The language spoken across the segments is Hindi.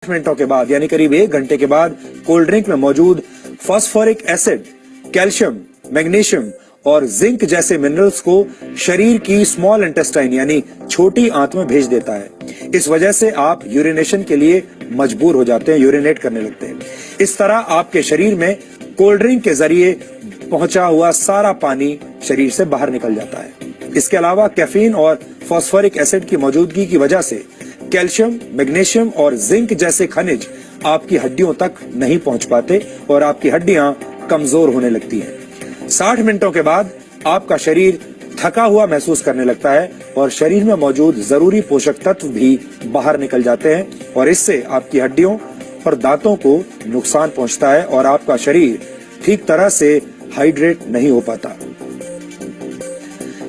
मिनटों के बाद यानी करीब 1 घंटे के बाद कोल्ड ड्रिंक में मौजूद फास्फोरिक एसिड, कैल्शियम, मैग्नीशियम और जिंक जैसे मिनरल्स को शरीर की स्मॉल इंटेस्टाइन यानी छोटी आंत में भेज देता है। इस वजह से आप यूरिनेशन के लिए मजबूर हो जाते हैं, यूरिनेट करने लगते हैं। इस तरह आपके शरीर में कोल्ड ड्रिंक के जरिए पहुंचा हुआ सारा पानी शरीर से बाहर निकल जाता है। इसके अलावा कैफीन और फास्फोरिक एसिड की मौजूदगी की वजह से कैल्शियम, मैग्नीशियम और जिंक जैसे खनिज आपकी हड्डियों तक नहीं पहुंच पाते और आपकी हड्डियां कमजोर होने लगती हैं। 60 मिनटों के बाद आपका शरीर थका हुआ महसूस करने लगता है और शरीर में मौजूद जरूरी पोषक तत्व भी बाहर निकल जाते हैं और इससे आपकी हड्डियों और दांतों को नुकसान पहुंचता है और आपका शरीर ठीक तरह से हाइड्रेट नहीं हो पाता।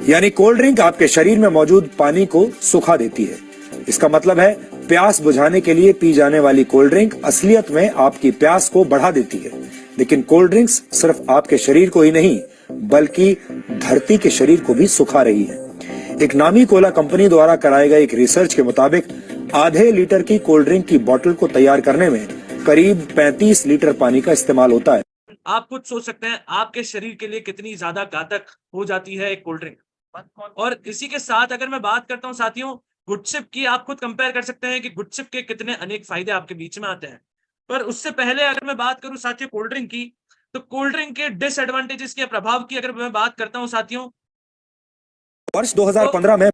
यानी कोल्ड ड्रिंक आपके शरीर में मौजूद पानी को सुखा देती है। इसका मतलब है प्यास बुझाने के लिए पी जाने वाली कोल्ड ड्रिंक असलियत में आपकी प्यास को बढ़ा देती है। लेकिन कोल्ड ड्रिंक्स सिर्फ आपके शरीर को ही नहीं बल्कि धरती के शरीर को भी सुखा रही है। एक नामी कोला कंपनी द्वारा कराए गए एक रिसर्च के मुताबिक आधे लीटर की कोल्ड ड्रिंक की बोतल को तैयार करने में करीब 35 लीटर पानी का इस्तेमाल होता है। आप खुद सोच सकते हैं आपके शरीर के लिए कितनी ज्यादा घातक हो जाती है एक कोल्ड ड्रिंक। और इसी के साथ अगर मैं बात करता हूं साथियों गुडशिप की, आप खुद कंपेयर कर सकते हैं कि गुडशिप के कितने अनेक फायदे आपके बीच में आते हैं। पर उससे पहले अगर मैं बात करूं साथियों कोल्ड ड्रिंक की, तो कोल्ड ड्रिंक के डिसएडवांटेजेस के प्रभाव की अगर मैं बात करता हूं साथियों, वर्ष 2015 में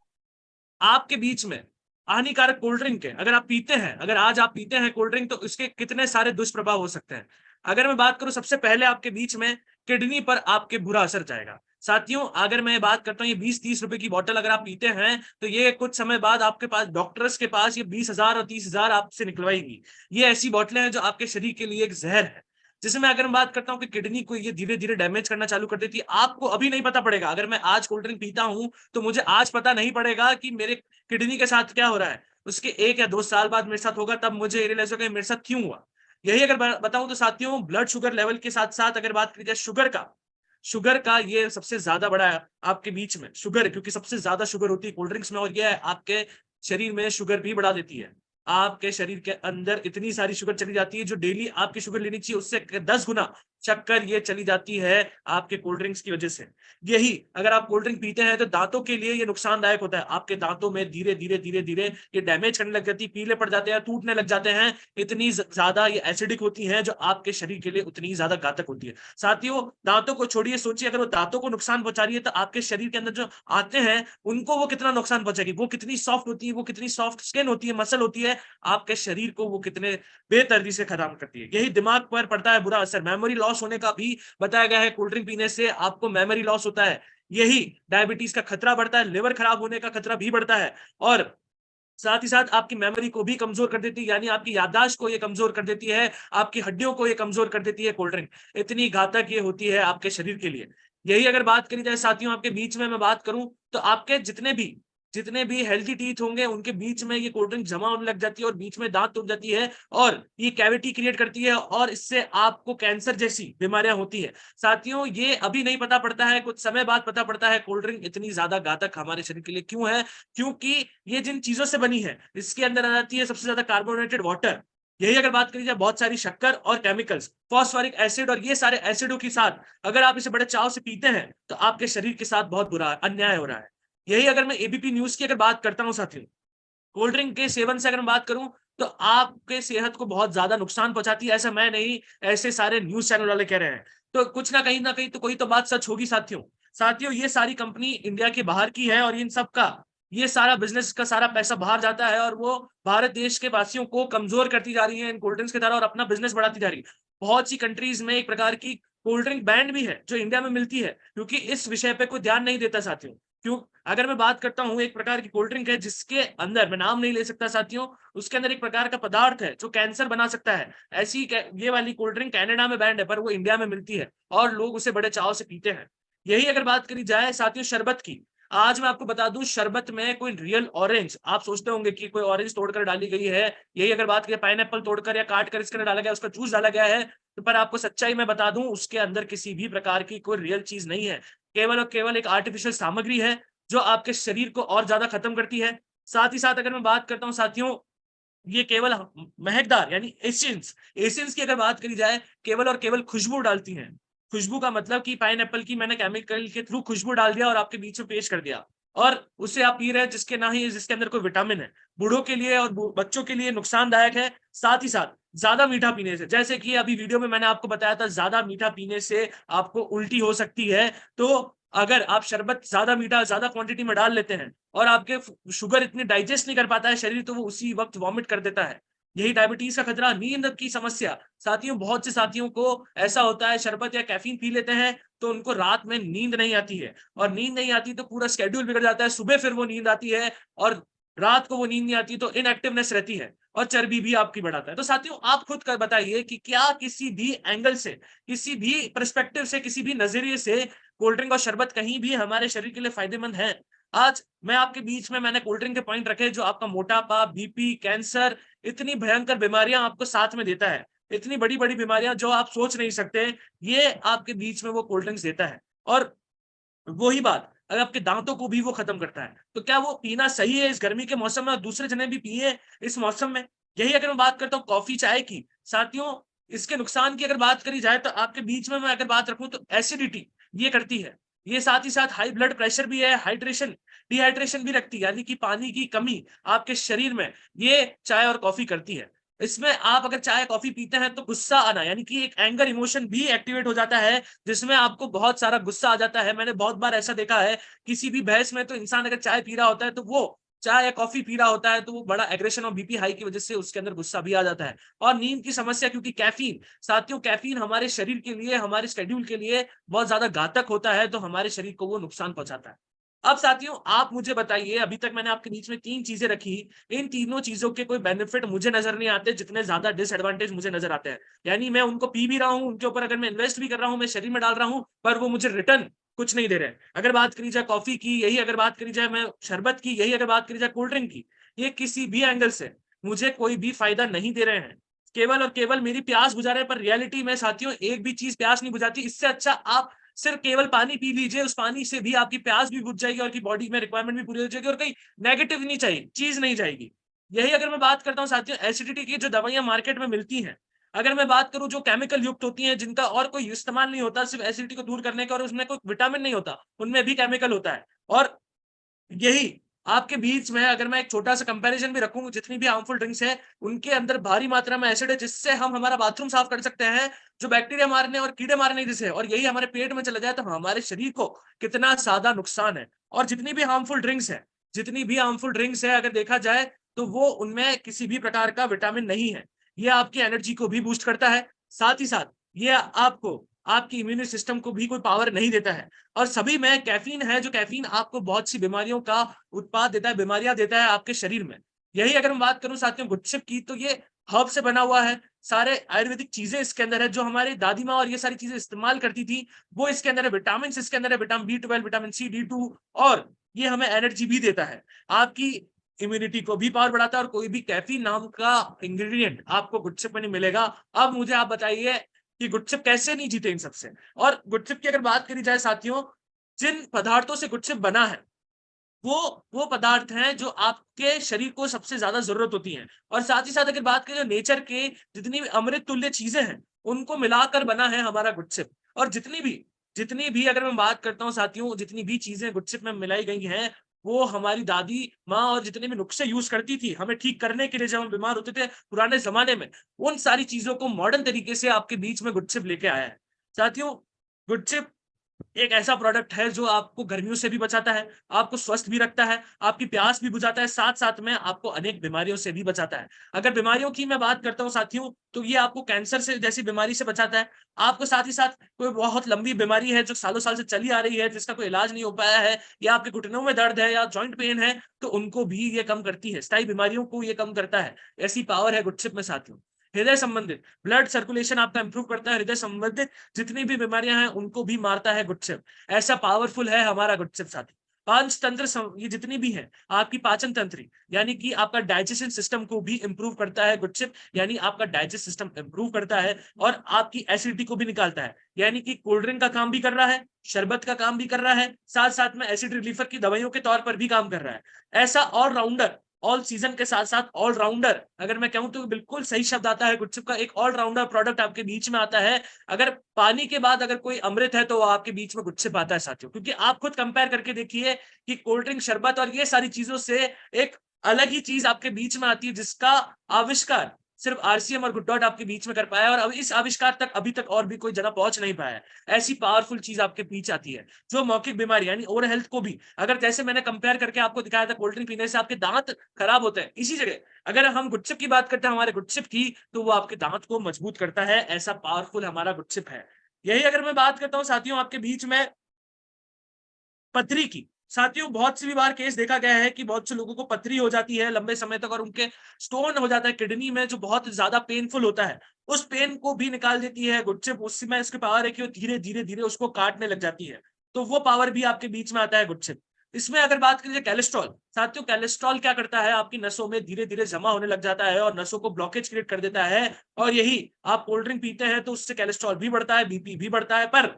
आपके बीच में हानिकारक कोल्ड ड्रिंक है अगर आप पीते हैं, अगर आज आप पीते हैं कोल्ड ड्रिंक, तो इसके कितने सारे दुष्प्रभाव हो सकते हैं। अगर मैं बात करूं सबसे पहले आपके बीच में किडनी पर आपके बुरा असर जाएगा। साथियों अगर मैं बात करता हूं ये 20-30 रुपए की बोतल अगर आप पीते हैं तो ये कुछ समय बाद आपके पास डॉक्टर्स के पास ये 20,000 और 30,000 आपसे निकलवाएगी। ये ऐसी बोतलें हैं जो आपके शरीर के लिए एक जहर है, जिसमें अगर मैं बात करता हूं कि किडनी को ये धीरे धीरे डैमेज करना चालू कर देती है। आपको अभी नहीं पता पड़ेगा, अगर मैं आज कोल्ड ड्रिंक पीता हूं तो मुझे आज पता नहीं पड़ेगा कि मेरे किडनी के साथ क्या हो रहा है। उसके 1 या 2 साल बाद मेरे साथ होगा, तब मुझे रियलाइज होगा मेरे साथ क्यों हुआ। यही अगर बताऊं तो साथियों ब्लड शुगर लेवल के साथ साथ अगर बात की जाए शुगर का ये सबसे ज्यादा बड़ा है आपके बीच में शुगर, क्योंकि सबसे ज्यादा शुगर होती है कोल्ड ड्रिंक्स में और ये आपके शरीर में शुगर भी बढ़ा देती है। आपके शरीर के अंदर इतनी सारी शुगर चली जाती है जो डेली आपकी शुगर लेनी चाहिए उससे 10 गुना शक्कर ये चली जाती है आपके कोल्ड ड्रिंक्स की वजह से। यही अगर आप कोल्ड ड्रिंक पीते हैं तो दांतों के लिए ये नुकसानदायक होता है। आपके दांतों में धीरे धीरे धीरे धीरे ये डैमेज करने लग जाती है, पीले पड़ जाते हैं, टूटने लग जाते हैं। इतनी ज्यादा ये एसिडिक होती है जो आपके शरीर के लिए उतनी ज्यादा घातक होती है। साथियों दांतों को छोड़िए, सोचिए अगर वो दांतों को नुकसान पहुंचा रही है तो आपके शरीर के अंदर जो आते हैं उनको वो कितना नुकसान पहुंचाएगी। वो कितनी सॉफ्ट होती है, वो कितनी सॉफ्ट स्किन होती है, मसल होती है, आपके शरीर को वो कितने बेदर्दी से खत्म करती है। यही दिमाग पर पड़ता है बुरा असर। मेमोरी लॉस होने का भी बताया गया है, कोल्ड ड्रिंक पीने से आपको मेमोरी लॉस होता है। यही डायबिटीज का खतरा बढ़ता है, लिवर खराब होने का खतरा भी बढ़ता है और साथ ही साथ आपकी मेमोरी को भी कमजोर कर देती है, यानी आपकी याददाश्त को ये कमजोर कर देती है, आपकी हड्डियों को ये कमजोर कर देती है। कोल्ड ड्रिंक इतनी घातक ये होती है आपके शरीर के लिए। यही अगर बात करी जाए साथियों आपके बीच में मैं बात करूं तो आपके जितने भी हेल्थी टीथ होंगे उनके बीच में ये कोल्ड ड्रिंक जमा होने लग जाती है और बीच में दांत टूट जाती है और ये कैविटी क्रिएट करती है और इससे आपको कैंसर जैसी बीमारियां होती है। साथियों ये अभी नहीं पता पड़ता है, कुछ समय बाद पता पड़ता है कोल्ड ड्रिंक इतनी ज्यादा घातक हमारे शरीर के लिए क्यों है। क्योंकि ये जिन चीजों से बनी है इसके अंदर आ जाती है सबसे ज्यादा कार्बोनेटेड वाटर। यही अगर बात करी जाए बहुत सारी शक्कर और केमिकल्स, फॉस्फोरिक एसिड और ये सारे एसिडों के साथ अगर आप इसे बड़े चाव से पीते हैं तो आपके शरीर के साथ बहुत बुरा अन्याय हो रहा है। यही अगर मैं एबीपी न्यूज की अगर बात करता हूं साथियों, कोल्ड ड्रिंक के सेवन से अगर मैं बात करूं तो आपके सेहत को बहुत ज्यादा नुकसान पहुंचाती है। ऐसा मैं नहीं, ऐसे सारे न्यूज चैनल वाले कह रहे हैं, तो कुछ ना कहीं तो कोई तो बात सच होगी साथियों। साथियों ये सारी कंपनी इंडिया के बाहर की है और इन सब का ये सारा बिजनेस का सारा पैसा बाहर जाता है और वो भारत देश के वासियों को कमजोर करती जा रही है इन कोल्ड ड्रिंक्स के द्वारा और अपना बिजनेस बढ़ाती जा रही है। बहुत सी कंट्रीज में एक प्रकार की कोल्ड ड्रिंक बैंड भी है जो इंडिया में मिलती है, क्योंकि इस विषय पे कोई ध्यान नहीं देता साथियों। क्यों? अगर मैं बात करता हूं एक प्रकार की कोल्ड ड्रिंक है जिसके अंदर, मैं नाम नहीं ले सकता साथियों, उसके अंदर एक प्रकार का पदार्थ है जो कैंसर बना सकता है। ऐसी ये वाली कोल्ड ड्रिंक कनाडा में बैंड है पर वो इंडिया में मिलती है और लोग उसे बड़े चाव से पीते हैं। यही अगर बात करी जाए साथियों शरबत की, आज मैं आपको बता दूं शरबत में कोई रियल ऑरेंज, आप सोचते होंगे कि कोई ऑरेंज तोड़कर डाली गई है, यही अगर बात करें पाइनएप्पल तोड़कर या काट कर इसके अंदर डाला गया, उसका जूस डाला गया है, तो पर आपको सच्चाई मैं बता दूं उसके अंदर किसी भी प्रकार की कोई रियल चीज नहीं है। केवल और केवल एक आर्टिफिशियल सामग्री है जो आपके शरीर को और ज्यादा खत्म करती है। साथ ही साथ अगर मैं बात करता हूं साथियों ये केवल महकदार यानी एसेंस की अगर बात करी जाए, केवल और केवल खुशबू डालती हैं। खुशबू का मतलब कि पाइनएप्पल की मैंने केमिकल के थ्रू खुशबू डाल दिया और आपके बीच में पेश कर दिया, और उसे आप पी रहे हैं जिसके अंदर कोई विटामिन है। बूढ़ों के लिए और बच्चों के लिए नुकसानदायक है, साथ ही साथ ज्यादा मीठा पीने से, जैसे कि अभी वीडियो में मैंने आपको बताया था, ज्यादा मीठा पीने से आपको उल्टी हो सकती है। तो अगर आप शरबत ज्यादा मीठा ज्यादा क्वांटिटी में डाल लेते हैं और आपके शुगर इतनी डाइजेस्ट नहीं कर पाता है शरीर, तो वो उसी वक्त वॉमिट कर देता है। यही डायबिटीज का खतरा, नींद की समस्या। साथियों, बहुत से साथियों को ऐसा होता है, शरबत या कैफीन पी लेते हैं तो उनको रात में नींद नहीं आती है, और नींद नहीं आती तो पूरा स्केड्यूल बिगड़ जाता है, सुबह फिर वो नींद आती है, और रात को वो नींद नहीं आती तो इनएक्टिवनेस रहती है, और चर्बी भी आपकी बढ़ाता है। तो साथियों, आप खुद कर बताइए कि क्या किसी भी एंगल से, किसी भी पर्सपेक्टिव से, किसी भी नजरिए से कोल्ड ड्रिंक और शरबत कहीं भी हमारे शरीर के लिए फायदेमंद है? आज मैं आपके बीच में मैंने कोल्ड ड्रिंक के पॉइंट रखे जो आपका मोटापा, बीपी, कैंसर, इतनी भयंकर बीमारियां आपको साथ में देता है, इतनी बड़ी बड़ी बीमारियां जो आप सोच नहीं सकते, ये आपके बीच में वो कोल्ड ड्रिंक्स देता है। और वही बात, अगर आपके दांतों को भी वो खत्म करता है, तो क्या वो पीना सही है इस गर्मी के मौसम में, और दूसरे जने भी पिए इस मौसम में? यही अगर मैं बात करता हूँ कॉफी चाय की, साथियों, इसके नुकसान की अगर बात करी जाए तो आपके बीच में मैं अगर बात रखूं तो एसिडिटी ये करती है। ये साथ ही साथ हाई ब्लड प्रेशर भी है, हाइड्रेशन, डिहाइड्रेशन भी रखती है, यानी कि पानी की कमी आपके शरीर में ये चाय और कॉफी करती है। इसमें आप अगर चाय कॉफी पीते हैं तो गुस्सा आना, यानी कि एक एंगर इमोशन भी एक्टिवेट हो जाता है, जिसमें आपको बहुत सारा गुस्सा आ जाता है। मैंने बहुत बार ऐसा देखा है, किसी भी बहस में तो इंसान अगर चाय पी रहा होता है तो वो चाय या कॉफी पी रहा होता है तो वो बड़ा एग्रेशन और बीपी हाई की वजह से उसके अंदर गुस्सा भी आ जाता है। और नींद की समस्या, क्योंकि कैफीन, साथियों, कैफीन हमारे शरीर के लिए, हमारे शेड्यूल के लिए बहुत ज्यादा घातक होता है, तो हमारे शरीर को वो नुकसान पहुंचाता है। अब साथियों, आप मुझे बताइए, अभी तक मैंने आपके बीच में 3 चीजें रखी, इन तीनों चीजों के कोई बेनिफिट मुझे नजर नहीं आते जितने ज्यादा डिसएडवांटेज मुझे नजर आते हैं। यानी मैं उनको पी भी रहा हूं, उनके ऊपर अगर मैं इन्वेस्ट भी कर रहा हूं, मैं शरीर में डाल रहा हूं, पर वो मुझे रिटर्न कुछ नहीं दे रहे हैं। अगर बात करी जाए कॉफी की, यही अगर बात करी जाए मैं शरबत की, यही अगर बात करी जाए कोल्ड ड्रिंक की, ये किसी भी एंगल से मुझे कोई भी फायदा नहीं दे रहे हैं। केवल और केवल मेरी प्यास बुझा रहे हैं, पर रियलिटी में साथियों एक भी चीज प्यास नहीं बुझाती। इससे अच्छा आप सिर्फ केवल पानी पी लीजिए, उस पानी से भी आपकी प्यास भी बुझ जाएगी और की बॉडी में रिक्वायरमेंट भी पूरी हो जाएगी, और कहीं नेगेटिव नहीं चाहिए चीज नहीं जाएगी। यही अगर मैं बात करता हूँ साथियों, एसिडिटी की जो दवाइयां मार्केट में मिलती हैं, अगर मैं बात करूं जो केमिकल युक्त होती हैं, जिनका और कोई इस्तेमाल नहीं होता सिर्फ एसिडिटी को दूर करने का, और उसमें कोई विटामिन नहीं होता, उनमें भी केमिकल होता है। और यही आपके बीच में अगर मैं एक छोटा-सा कंपैरिज़न भी रखूँ, जितनी भी हार्मफुल ड्रिंक्स हैं, उनके अंदर भारी मात्रा में एसिड है, जिससे हम हमारा बाथरूम साफ कर सकते हैं, जो बैक्टीरिया मारने और कीड़े मारने जैसे है, और यही हमारे पेट में चला जाए तो हमारे शरीर को कितना ज़्यादा नुकसान है। और जितनी भी हार्मफुल ड्रिंक्स है अगर देखा जाए, तो वो उनमें किसी भी प्रकार का विटामिन नहीं है। ये आपकी एनर्जी को भी बूस्ट करता है, साथ ही साथ ये आपको आपकी इम्यून सिस्टम को भी कोई पावर नहीं देता है। और सभी में कैफीन है, जो कैफीन आपको बहुत सी बीमारियों का उत्पाद देता है, बीमारियां देता है आपके शरीर में। यही अगर मैं बात करूं साथियों गुडशिप की, तो ये हर्ब से बना हुआ है, सारे आयुर्वेदिक चीजें इसके अंदर है, जो हमारी दादी माँ और ये सारी चीजें इस्तेमाल करती थी, वो इसके अंदर है। विटामिन इसके अंदर है, vitamin B12, vitamin C, D2, और ये हमें एनर्जी भी देता है, आपकी इम्यूनिटी को भी पावर बढ़ाता है, और कोई भी कैफीन नाम का इंग्रेडिएंट आपको गुडशिप में नहीं मिलेगा। अब मुझे आप बताइए कि गुडशिप कैसे नहीं जीते इन सबसे? और गुडशिप की अगर बात करी जाए साथियों, जिन पदार्थों से गुडशिप बना है, वो पदार्थ हैं जो आपके शरीर को सबसे ज्यादा जरूरत होती है। और साथ ही साथ अगर बात करें, जो नेचर के जितनी भी अमृत तुल्य चीजें हैं, उनको मिलाकर बना है हमारा गुडशिप। और जितनी भी अगर मैं बात करता हूँ साथियों, जितनी भी चीजें गुडशिप में मिलाई गई हैं, वो हमारी दादी माँ और जितने भी नुस्खे यूज करती थी हमें ठीक करने के लिए, जब हम बीमार होते थे पुराने जमाने में, उन सारी चीजों को मॉडर्न तरीके से आपके बीच में गुडशिप लेके आया है। साथियों, गुडशिप एक ऐसा प्रोडक्ट है जो आपको गर्मियों से भी बचाता है, आपको स्वस्थ भी रखता है, आपकी प्यास भी बुझाता है, साथ-साथ में आपको अनेक बीमारियों से भी बचाता है। अगर बीमारियों की मैं बात करता हूँ साथियों, तो ये आपको कैंसर से जैसी बीमारी से बचाता है। आपको साथ ही साथ कोई बहुत लंबी बीमारी है जो सालों-साल से चली आ रही है, जिसका कोई इलाज नहीं हो पाया है, या आपके घुटनों में दर्द है या जॉइंट पेन है, तो उनको भी ये कम करती है। स्थायी बीमारियों को ये कम करता है। ऐसी पावर है गुडशिप में साथियों। हृदय संबंधित ब्लड सर्कुलेशन आपका इंप्रूव करता है, हृदय संबंधित जितनी भी बीमारियां हैं उनको भी मारता है गुडशिप। ऐसा पावरफुल है हमारा गुडशिप साथी। पांच तंत्र ये जितनी भी है, आपकी पाचन तंत्र यानी कि आपका डाइजेशन सिस्टम को भी इंप्रूव करता है गुडशिप, यानी आपका डाइजेस्ट सिस्टम इंप्रूव करता है और आपकी एसिडिटी को भी निकालता है। यानी कि कोल्ड ड्रिंक का काम भी कर रहा है, शरबत का काम भी कर रहा है, साथ साथ में एसिड रिलीफर की दवाइयों के तौर पर भी काम कर रहा है। ऐसा ऑलराउंडर ऑल सीजन के साथ साथ ऑलराउंडर, अगर मैं कहूं तो बिल्कुल सही शब्द आता है गुडचिप का, एक ऑलराउंडर प्रोडक्ट आपके बीच में आता है। अगर पानी के बाद अगर कोई अमृत है तो वो आपके बीच में गुडचिप आता है साथियों, क्योंकि आप खुद कंपेयर करके देखिए कि कोल्ड ड्रिंक, शरबत और ये सारी चीजों से एक अलग ही चीज आपके बीच में आती है, जिसका आविष्कार सिर्फ आरसीएम और गुड डॉट आपके बीच में कर पाया है, और अब इस आविष्कार तक अभी तक और भी कोई जना पहुंच नहीं पाया है। ऐसी पावरफुल चीज आपके बीच आती है जो मौखिक बीमारी यानी ओरल हेल्थ को भी, अगर जैसे मैंने कंपेयर करके आपको दिखाया था कोल्ड ड्रिंक पीने से आपके दांत खराब होते हैं, इसी जगह अगर हम गुडचिप की बात करते हैं, हमारे गुडचिप की, तो वो आपके दांत को मजबूत करता है। ऐसा पावरफुल हमारा गुडचिप है। यही अगर मैं बात करता हूँ साथियों आपके बीच में पथरी की, साथियों बहुत सी बार केस देखा गया है कि बहुत से लोगों को पथरी हो जाती है लंबे समय तक, और उनके स्टोन हो जाता है किडनी में, जो बहुत ज्यादा पेनफुल होता है। उस पेन को भी निकाल देती है गुडचिप। उस समय इसकी पावर है कि वो धीरे धीरे धीरे उसको काटने लग जाती है, तो वो पावर भी आपके बीच में आता है गुडचिप। इसमें अगर बात करें कैलेस्ट्रॉल, साथियों कैलेस्ट्रॉल क्या करता है, आपकी नसों में धीरे धीरे जमा होने लग जाता है और नसों को ब्लॉकेज क्रिएट कर देता है। और यही आप कोल्ड ड्रिंक पीते हैं तो उससे कैलेस्ट्रॉल भी बढ़ता है, बीपी भी बढ़ता है। पर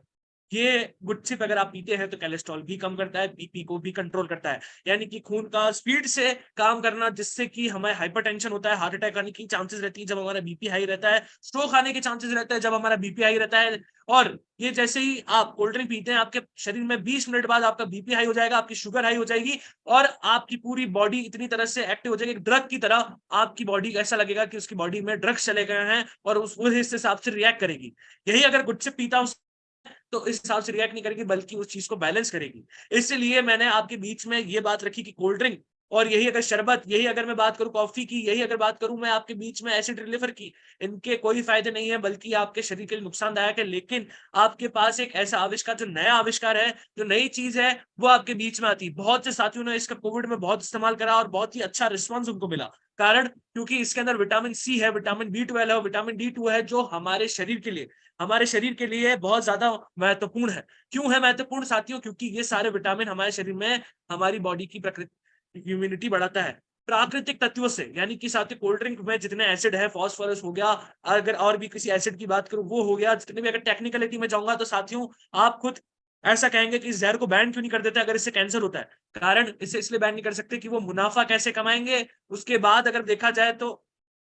ये गुडचिप अगर आप पीते हैं तो कोलेस्ट्रॉल भी कम करता है, बीपी को भी कंट्रोल करता है, यानी कि खून का स्पीड से काम करना, जिससे कि हमें हाइपरटेंशन होता है, हार्ट अटैक आने की चांसेस रहती है जब हमारा बीपी हाई रहता है, स्ट्रोक आने के चांसेस रहते हैं जब हमारा बीपी हाई रहता है। और ये जैसे ही आप कोल्ड ड्रिंक पीते हैं, आपके शरीर में 20 मिनट बाद आपका बीपी हाई हो जाएगा, आपकी शुगर हाई हो जाएगी, और आपकी पूरी बॉडी इतनी तरह से एक्टिव हो जाएगी, ड्रग की तरह आपकी बॉडी ऐसा लगेगा कि उसकी बॉडी में ड्रग्स चले गए हैं, और उस हिसाब से रिएक्ट करेगी। यही अगर गुडचिप पीता हूं तो इस हिसाब से रिएक्ट नहीं करेगी, बल्कि उस चीज को बैलेंस करेगी। इसलिए मैंने आपके बीच में ये बात रखी कि कोल्ड ड्रिंक, और यही अगर शरबत, यही अगर मैं बात करूं कॉफी की, यही अगर बात करूं मैं आपके बीच में एसिड रिलीवर की, इनके कोई फायदे नहीं है, बल्कि आपके शरीर के लिए नुकसानदायक है। लेकिन आपके पास एक ऐसा आविष्कार, जो नया आविष्कार है, जो नई चीज है, वो आपके बीच में आती है। बहुत से साथियों ने इसका कोविड में बहुत इस्तेमाल करा और बहुत ही अच्छा रिस्पॉन्स उनको मिला। कारण क्योंकि इसके अंदर विटामिन सी है, विटामिन बी 12 है, विटामिन D2 है, जो हमारे शरीर के लिए बहुत ज्यादा महत्वपूर्ण है। क्यों है महत्वपूर्ण साथियों? क्योंकि ये सारे विटामिन हमारे शरीर में हमारी बॉडी की इम्यूनिटी बढ़ाता है प्राकृतिक तत्वों से। यानी कि साथियों कोल्ड ड्रिंक में जितने एसिड है, फास्फोरस हो गया, अगर और भी किसी एसिड की बात करूं वो हो गया, जितने भी, अगर टेक्निकलिटी में जाऊंगा तो साथियों आप खुद ऐसा कहेंगे कि इस जहर को बैन क्यों नहीं कर देते अगर इससे कैंसर होता है। कारण इसे इसलिए बैन नहीं कर सकते कि वो मुनाफा कैसे कमाएंगे। उसके बाद अगर देखा जाए तो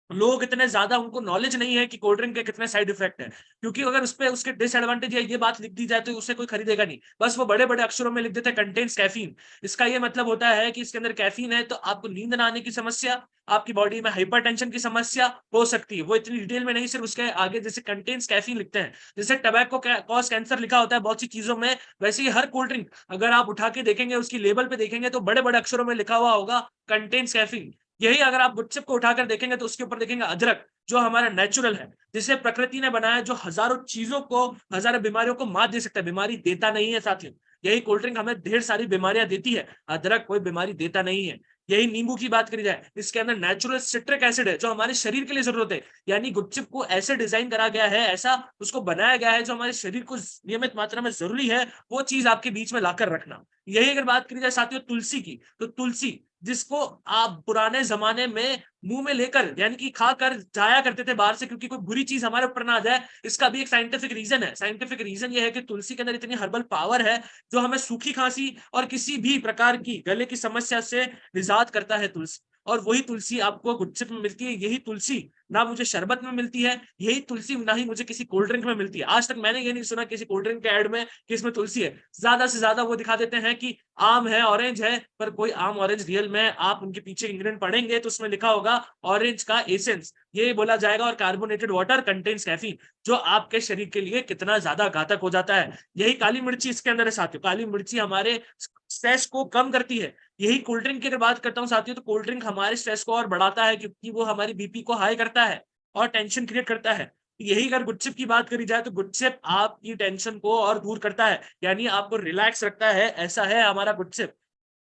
लोग इतने ज्यादा, उनको नॉलेज नहीं है कि कोल्ड ड्रिंक के कितने साइड इफेक्ट है, क्योंकि अगर उस पे उसके डिसएडवांटेज या ये बात लिख दी जाए तो उसे कोई खरीदेगा नहीं। बस वो बड़े बड़े अक्षरों में लिख देते हैं कंटेन्स कैफीन। इसका ये मतलब होता है कि इसके अंदर कैफीन है तो आपको नींद ना आने की समस्या, आपकी बॉडी में हाइपरटेंशन की समस्या हो सकती है। वो इतनी डिटेल में नहीं, सिर्फ उसके आगे जैसे कंटेन्स कैफीन लिखते हैं, जैसे टबैको कॉज कैंसर लिखा होता है बहुत सी चीजों में, वैसे ही हर कोल्ड ड्रिंक अगर आप उठा के देखेंगे, उसकी लेबल पे देखेंगे तो बड़े बड़े अक्षरों में लिखा हुआ होगा कंटेन्स कैफीन। यही अगर आप गुटसिप को उठाकर देखेंगे तो उसके ऊपर देखेंगे अदरक, जो हमारा नेचुरल है, जिसे प्रकृति ने बनाया, जो हजारों चीजों को, हजारों बीमारियों को मात दे सकता है, बीमारी देता नहीं है साथियों। यही कोल्ड ड्रिंक हमें ढेर सारी बीमारियां देती है, अदरक कोई बीमारी देता नहीं है। यही नींबू की बात करी जाए, इसके अंदर नेचुरल सिट्रिक एसिड है, जो हमारे शरीर के लिए जरूरत है। यानी गुटचिप को ऐसे डिजाइन करा गया है, ऐसा उसको बनाया गया है, जो हमारे शरीर को नियमित मात्रा में जरूरी है, वो चीज आपके बीच में लाकर रखना। यही अगर बात करी जाए साथियों तुलसी की, तो तुलसी, जिसको आप पुराने जमाने में मुंह में लेकर यानी कि खाकर जाया करते थे बाहर से, क्योंकि कोई बुरी चीज हमारे ऊपर ना आ जाए, इसका भी एक साइंटिफिक रीजन है। साइंटिफिक रीजन ये है कि तुलसी के अंदर इतनी हर्बल पावर है, जो हमें सूखी खांसी और किसी भी प्रकार की गले की समस्या से निजात करता है तुलसी। और वही तुलसी आपको गुटसिप में मिलती है। यही तुलसी ना मुझे शरबत में मिलती है, यही तुलसी ना ही मुझे किसी कोल्ड ड्रिंक में मिलती है। आज तक मैंने ये नहीं सुना किसी कोल्ड ड्रिंक के ऐड में कि इसमें तुलसी है। ज्यादा से ज्यादा वो दिखा देते हैं कि आम है, ऑरेंज है, पर कोई आम ऑरेंज रियल में आप उनके पीछे इंग्रेडिएंट पढ़ेंगे तो उसमें लिखा होगा ऑरेंज का एसेंस, ये बोला जाएगा, और कार्बोनेटेड वाटर कंटेन्स कैफीन, जो आपके शरीर के लिए कितना ज्यादा घातक हो जाता है। यही काली मिर्ची इसके अंदर है साथियों। काली मिर्ची हमारे स्ट्रेस को कम करती है। यही कोल्ड ड्रिंक की अगर बात करता हूँ साथियों, तो कोल्ड ड्रिंक हमारे स्ट्रेस को और बढ़ाता है, क्योंकि वो हमारी बीपी को हाई करता है और टेंशन क्रिएट करता है। यही अगर गुटसिप की बात करी जाए तो गुटसिप आपकी टेंशन को और दूर करता है, यानी आपको रिलैक्स रखता है। ऐसा है हमारा गुटसिप।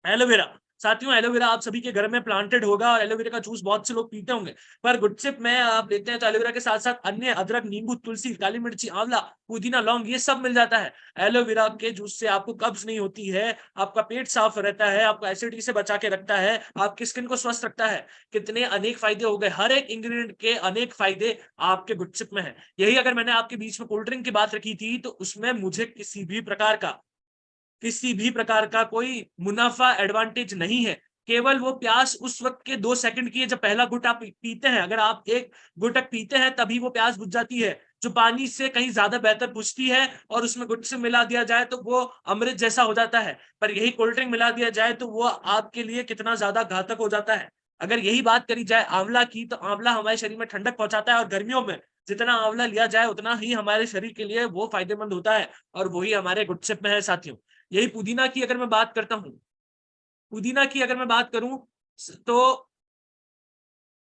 एलोवेरा, साथियों एलोवेरा आप सभी के घर में प्लांटेड होगा और एलोवेरा का जूस बहुत से लोग पीते होंगे। पर गुटसिप में आप लेते हैं तो एलोवेरा के साथ साथ अन्य अदरक, नींबू, तुलसी, काली मिर्ची, आंवला, पुदीना, लौंग, ये सब मिल जाता है। एलोवेरा के जूस से आपको कब्ज नहीं होती है, आपका पेट साफ रहता है, आपको एसिडिटी से बचा के रखता है, आपकी स्किन को स्वस्थ रखता है। कितने अनेक फायदे हो गए, हर एक इंग्रेडिएंट के अनेक फायदे आपके गुटसिप में है। यही अगर मैंने आपके बीच में कोल्ड ड्रिंक की बात रखी थी, तो उसमें मुझे किसी भी प्रकार का कोई मुनाफा एडवांटेज नहीं है। केवल वो प्यास उस वक्त के 2 सेकंड की है जब पहला घुट आप पीते हैं। अगर आप एक घुटक पीते हैं तभी वो प्यास बुझ जाती है, जो पानी से कहीं ज्यादा बेहतर बुझती है, और उसमें गुटसे मिला दिया जाए तो वो अमृत जैसा हो जाता है। पर यही कोल्ड ड्रिंक मिला दिया जाए तो वो आपके लिए कितना ज्यादा घातक हो जाता है। अगर यही बात करी जाए आंवला की, तो आंवला हमारे शरीर में ठंडक पहुंचाता है, और गर्मियों में जितना आंवला लिया जाए उतना ही हमारे शरीर के लिए वो फायदेमंद होता है, और वही हमारे गुटसिप में है साथियों। यही पुदीना की अगर मैं बात करता हूँ, पुदीना की अगर मैं बात करूं तो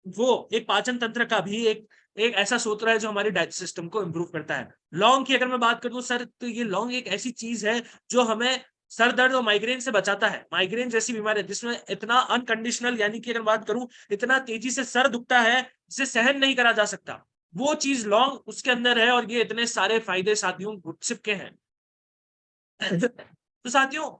वो एक पाचन तंत्र का भी एक एक ऐसा स्रोत है जो हमारे डाइजेस्ट सिस्टम को इंप्रूव करता है। लौंग की अगर मैं बात करूं सर, तो ये लौंग एक ऐसी चीज है जो हमें सर दर्द और माइग्रेन से बचाता है। माइग्रेन जैसी बीमारी जिसमें इतना अनकंडीशनल, यानी कि अगर बात करूं इतना तेजी से सर दुखता है जिसे सहन नहीं करा जा सकता, वो चीज लौंग उसके अंदर है, और ये इतने सारे फायदे साथियों गुडसिप के हैं। तो साथियों,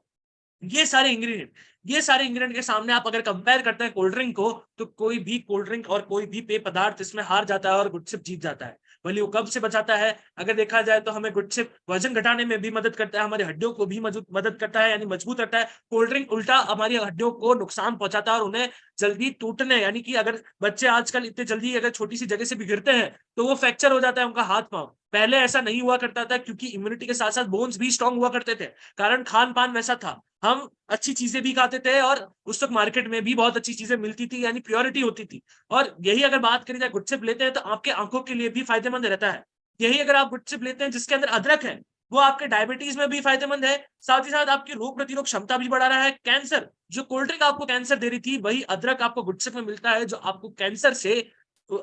ये सारे इंग्रेडिएंट के सामने आप अगर कंपेयर करते हैं कोल्ड ड्रिंक को, तो कोई भी कोल्ड ड्रिंक और कोई भी पेय पदार्थ इसमें हार जाता है और गुडसिप जीत जाता है। भले वो कब से बचाता है, अगर देखा जाए तो हमें गुडसिप वजन घटाने में भी मदद करता है, हमारी हड्डियों को भी मदद करता है, यानी मजबूत करता है। कोल्ड ड्रिंक उल्टा हमारी हड्डियों को नुकसान पहुंचाता है और उन्हें जल्दी टूटने, यानी कि अगर बच्चे आजकल इतने जल्दी अगर छोटी सी जगह से भी गिरते हैं तो वो फ्रैक्चर हो जाता है उनका हाथ पांव। पहले ऐसा नहीं हुआ करता था, क्योंकि इम्यूनिटी के साथ साथ बोन्स भी स्ट्रांग हुआ करते थे, कारण खान पान वैसा था। हम अच्छी चीजें भी खाते थे, और उस वक्त मार्केट में भी बहुत अच्छी चीजें मिलती थी, यानी प्योरिटी होती थी। और यही अगर बात करी जाए गुडसिप लेते हैं तो आपके आंखों के लिए भी फायदेमंद रहता है। यही अगर आप गुडसिप लेते हैं जिसके अंदर अदरक है, वो आपके डायबिटीज में भी फायदेमंद है, साथ ही साथ आपकी रोग प्रतिरोध क्षमता भी बढ़ा रहा है। कैंसर, जो कोल्ड ड्रिंक आपको कैंसर दे रही थी, वही अदरक आपको गुडसिप में मिलता है, जो आपको कैंसर से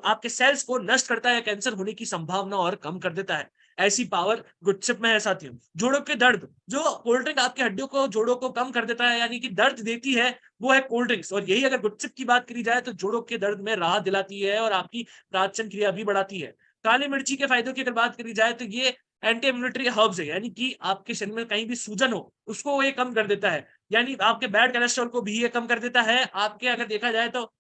आपके सेल्स को नष्ट करता है, कैंसर होने की संभावना और कम कर देता है। ऐसी पावर गुडसिप में है साथियों। जोड़ों के दर्द, जो कोल्ड ड्रिंक आपकी हड्डियों को, जोड़ों को कम कर देता है, यानी कि दर्द देती है, वो है कोल्ड ड्रिंक्स। और यही अगर गुडसिप की बात करी जाए तो जोड़ों के दर्द में राहत दिलाती है और आपकी पाचन क्रिया भी बढ़ाती है। काली मिर्ची के फायदों की अगर बात करी जाए तो ये एंटी इम्यूनिटरी हर्ब्स है, यानी कि आपके शरीर में कहीं भी सूजन हो उसको ये कम कर देता है, यानी आपके बैड कोलेस्ट्रॉल को भी ये कम कर देता है। आपके अगर देखा जाए तो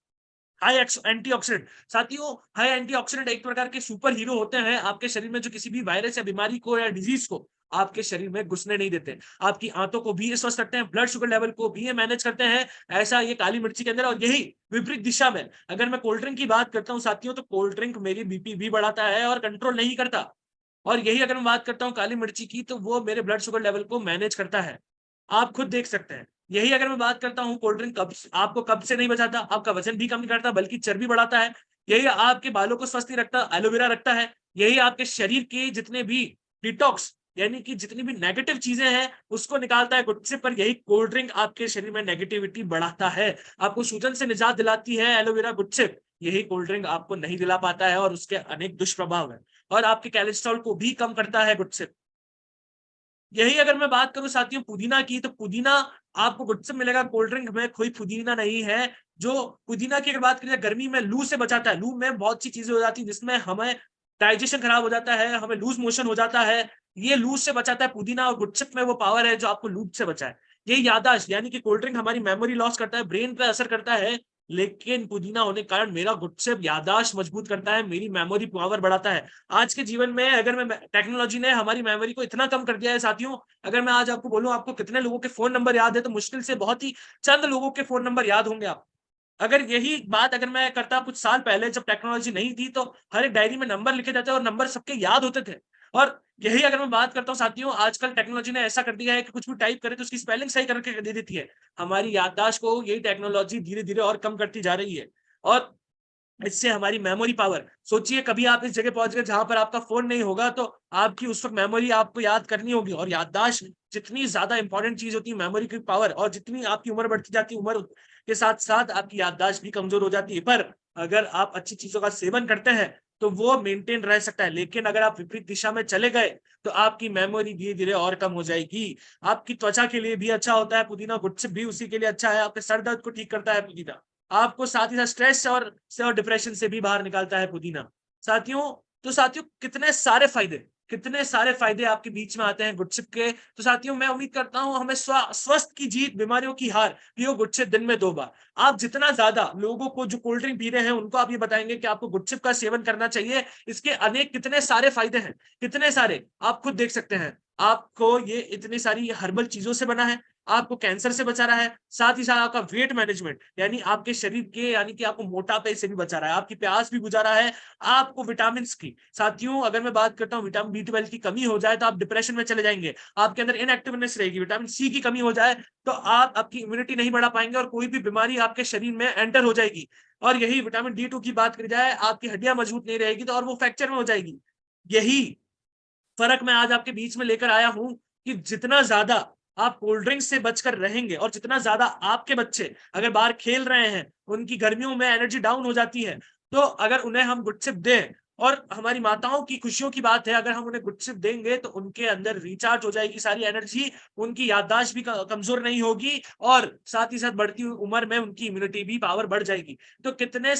हाई एंटीऑक्सीडेंट, साथियों हाई एंटीऑक्सीडेंट एक प्रकार के सुपर हीरो होते हैं आपके शरीर में, जो किसी भी वायरस या बीमारी को या डिजीज को आपके शरीर में घुसने नहीं देते। आपकी आंतों को भी ये स्वस्थ रखते हैं, ब्लड शुगर लेवल को भी ये मैनेज करते हैं। ऐसा ये काली मिर्ची के अंदर। और यही विपरीत दिशा में अगर मैं कोल्ड ड्रिंक की बात करता हूँ साथियों, तो कोल्ड ड्रिंक मेरी बीपी भी बढ़ाता है और कंट्रोल नहीं करता। और यही अगर मैं बात करता हूँ काली मिर्ची की, तो वो मेरे ब्लड शुगर लेवल को मैनेज करता है। आप खुद देख सकते हैं। यही अगर मैं बात करता हूँ कोल्ड ड्रिंक आपको कब्ज से नहीं बचाता, आपका वजन भी कम नहीं करता, बल्कि चर्बी बढ़ाता है। यही आपके बालों को स्वस्थ नहीं रखता, एलोवेरा रखता है। यही आपके शरीर के जितने भी डिटॉक्स, यानी कि जितनी भी नेगेटिव चीजें हैं उसको निकालता है गुटसे। पर यही कोल्ड ड्रिंक आपके शरीर में नेगेटिविटी बढ़ाता है, आपको सूजन से निजात दिलाती है एलोवेरा गुटसे। यही कोल्ड ड्रिंक आपको नहीं दिला पाता है, और उसके अनेक दुष्प्रभाव है। और आपके कोलेस्ट्रॉल को भी कम करता है गुटसे। यही अगर मैं बात करूं साथियों पुदीना की, तो पुदीना आपको गुडसे मिलेगा, कोल्ड ड्रिंक में कोई पुदीना नहीं है। जो पुदीना की अगर बात करें, गर्मी में लू से बचाता है। लू में बहुत सी चीजें हो जाती है जिसमें हमें डाइजेशन खराब हो जाता है, हमें लूज मोशन हो जाता है। ये लूज से बचाता है पुदीना, और गुडसिप में वो पावर है जो आपको लूज से बचाए। ये यादाश्त, यानी कि कोल्ड ड्रिंक हमारी मेमोरी लॉस करता है, ब्रेन पे असर करता है, लेकिन पुदीना होने के कारण मेरा गुडसिप यादाश्त मजबूत करता है, मेरी मेमोरी पावर बढ़ाता है। आज के जीवन में अगर मैं टेक्नोलॉजी ने हमारी मेमोरी को इतना कम कर दिया है साथियों, अगर मैं आज आपको बोलूं आपको कितने लोगों के फोन नंबर याद है, तो मुश्किल से बहुत ही चंद लोगों के फोन नंबर याद होंगे आप। अगर यही बात अगर मैं करता कुछ साल पहले, जब टेक्नोलॉजी नहीं थी, तो हर एक डायरी में नंबर लिखे जाते और नंबर सबके याद होते थे। और यही अगर मैं बात करता हूँ साथियों, आजकल टेक्नोलॉजी ने ऐसा कर दिया है कि कुछ भी टाइप करे तो उसकी स्पेलिंग सही करके दे देती है। हमारी याददाश्त को यही टेक्नोलॉजी धीरे धीरे और कम करती जा रही है। और इससे हमारी मेमोरी पावर, सोचिए कभी आप इस जगह पहुंच गए जहां पर आपका फोन नहीं होगा, तो आपकी उस वक्त मेमोरी आपको याद करनी होगी। और याददाश्त जितनी ज्यादा इंपॉर्टेंट चीज होती है मेमोरी की पावर, और जितनी आपकी उम्र बढ़ती जाती है, उम्र के साथ साथ आपकी याददाश्त भी कमजोर हो जाती है। पर अगर आप अच्छी चीजों का सेवन करते हैं तो वो मेंटेन रह सकता है, लेकिन अगर आप विपरीत दिशा में चले गए तो आपकी मेमोरी धीरे धीरे और कम हो जाएगी। आपकी त्वचा के लिए भी अच्छा होता है पुदीना, गुडसिप भी उसी के लिए अच्छा है, आपके सर दर्द को ठीक करता है पुदीना, आपको साथ ही साथ स्ट्रेस और डिप्रेशन से भी बाहर निकालता है पुदीना साथियों। तो साथियों कितने सारे फायदे आपके बीच में आते हैं गुडसिप के। तो साथियों मैं उम्मीद करता हूं हमें स्वस्थ की जीत, बीमारियों की हार, पियो गुडसिप दिन में 2 बार। आप जितना ज्यादा लोगों को जो कोल्ड ड्रिंक पी रहे हैं उनको आप ये बताएंगे कि आपको गुडसिप का सेवन करना चाहिए, इसके अनेक कितने सारे फायदे हैं, कितने सारे आप खुद देख सकते हैं। आपको ये इतनी सारी हर्बल चीजों से बना है, आपको कैंसर से बचा रहा है, साथ ही साथ आपका वेट मैनेजमेंट यानी आपके शरीर के यानी कि आपको मोटापे से भी बचा रहा है, आपकी प्यास भी बुझा रहा है, आपको विटामिन की। साथियों अगर मैं बात करता हूँ विटामिन बी12 की कमी हो जाए तो आप डिप्रेशन में चले जाएंगे, आपके अंदर इनएक्टिवनेस रहेगी। विटामिन सी की कमी हो जाए तो आपकी इम्यूनिटी नहीं बढ़ा पाएंगे और कोई भी बीमारी आपके शरीर में एंटर हो जाएगी। और यही विटामिन डी2 की बात करी जाए, आपकी हड्डियां मजबूत नहीं रहेगी तो और वो फ्रैक्चर में हो जाएगी। यही फर्क मैं आज आपके बीच में लेकर आया हूं कि जितना ज्यादा आप कोल्ड ड्रिंक से बचकर रहेंगे और जितना ज्यादा आपके बच्चे अगर बाहर खेल रहे हैं, उनकी गर्मियों में एनर्जी डाउन हो जाती है, तो अगर उन्हें हम गुडसिप दें, और हमारी माताओं की खुशियों की बात है, अगर हम उन्हें गुडसिप देंगे तो उनके अंदर रिचार्ज हो जाएगी सारी एनर्जी, उनकी याददाश्त भी कमजोर नहीं होगी और साथ ही साथ बढ़ती हुई उम्र में उनकी इम्यूनिटी भी पावर बढ़ जाएगी। तो कितने